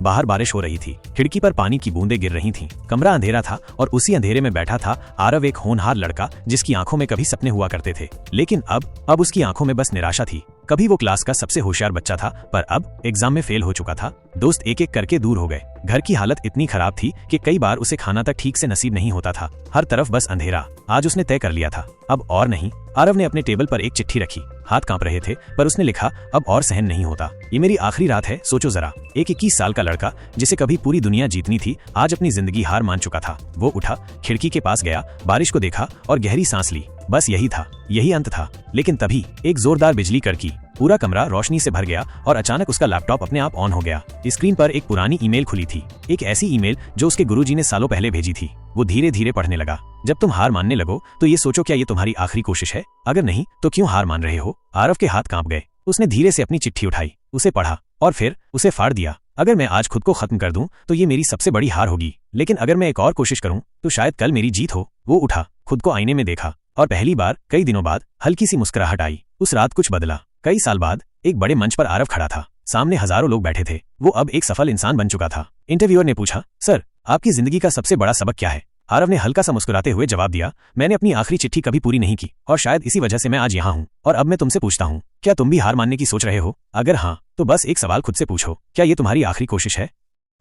बाहर बारिश हो रही थी, खिड़की पर पानी की बूंदें गिर रही थीं। कमरा अंधेरा था और उसी अंधेरे में बैठा था आरव, एक होनहार लड़का जिसकी आंखों में कभी सपने हुआ करते थे, लेकिन अब उसकी आंखों में बस निराशा थी। कभी वो क्लास का सबसे होशियार बच्चा था, पर अब एग्जाम में फेल हो चुका था। दोस्त एक एक करके दूर हो गए। घर की हालत इतनी खराब थी कि कई बार उसे खाना तक ठीक से नसीब नहीं होता था। हर तरफ बस अंधेरा। आज उसने तय कर लिया था, अब और नहीं। आरव ने अपने टेबल पर एक चिट्ठी रखी। हाथ कांप रहे थे, पर उसने लिखा, अब और सहन नहीं होता। ये मेरी आखिरी रात है, सोचो जरा। एक 21 साल का लड़का जिसे कभी पूरी दुनिया जीतनी थी, आज अपनी जिंदगी हार मान चुका था। वो उठा, खिड़की के पास गया, बारिश को देखा और गहरी सांस ली। बस यही था, यही अंत था। लेकिन तभी एक जोरदार बिजली कड़की। पूरा कमरा रोशनी से भर गया और अचानक उसका लैपटॉप अपने आप ऑन हो गया। स्क्रीन पर एक पुरानी ईमेल खुली थी, एक ऐसी ईमेल जो उसके गुरुजी ने सालों पहले भेजी थी। वो धीरे धीरे पढ़ने लगा। जब तुम हार मानने लगो तो ये सोचो, क्या ये तुम्हारी आखिरी कोशिश है? अगर नहीं तो क्यों हार मान रहे हो? आरव के हाथ कांप गए। उसने धीरे से अपनी चिट्ठी उठाई, उसे पढ़ा और फिर उसे फाड़ दिया। अगर मैं आज खुद को खत्म कर दूं तो ये मेरी सबसे बड़ी हार होगी, लेकिन अगर मैं एक और कोशिश करूं तो शायद कल मेरी जीत हो। वो उठा, खुद को आईने में देखा और पहली बार कई दिनों बाद हल्की सी मुस्कुराहट आई। उस रात कुछ बदला। कई साल बाद एक बड़े मंच पर आरव खड़ा था। सामने हजारों लोग बैठे थे। वो अब एक सफल इंसान बन चुका था। इंटरव्यूअर ने पूछा, सर, आपकी जिंदगी का सबसे बड़ा सबक क्या है? आरव ने हल्का सा मुस्कुराते हुए जवाब दिया, मैंने अपनी आखिरी चिट्ठी कभी पूरी नहीं की और शायद इसी वजह से मैं आज यहाँ हूँ। और अब मैं तुमसे पूछता हूँ, क्या तुम भी हार मानने की सोच रहे हो? अगर हाँ, तो बस एक सवाल खुद से पूछो, क्या ये तुम्हारी आखिरी कोशिश है?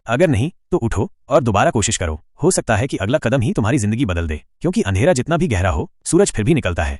अगर नहीं तो उठो और दोबारा कोशिश करो। हो सकता है कि अगला कदम ही तुम्हारी जिंदगी बदल दे, क्योंकि अंधेरा जितना भी गहरा हो, सूरज फिर भी निकलता है।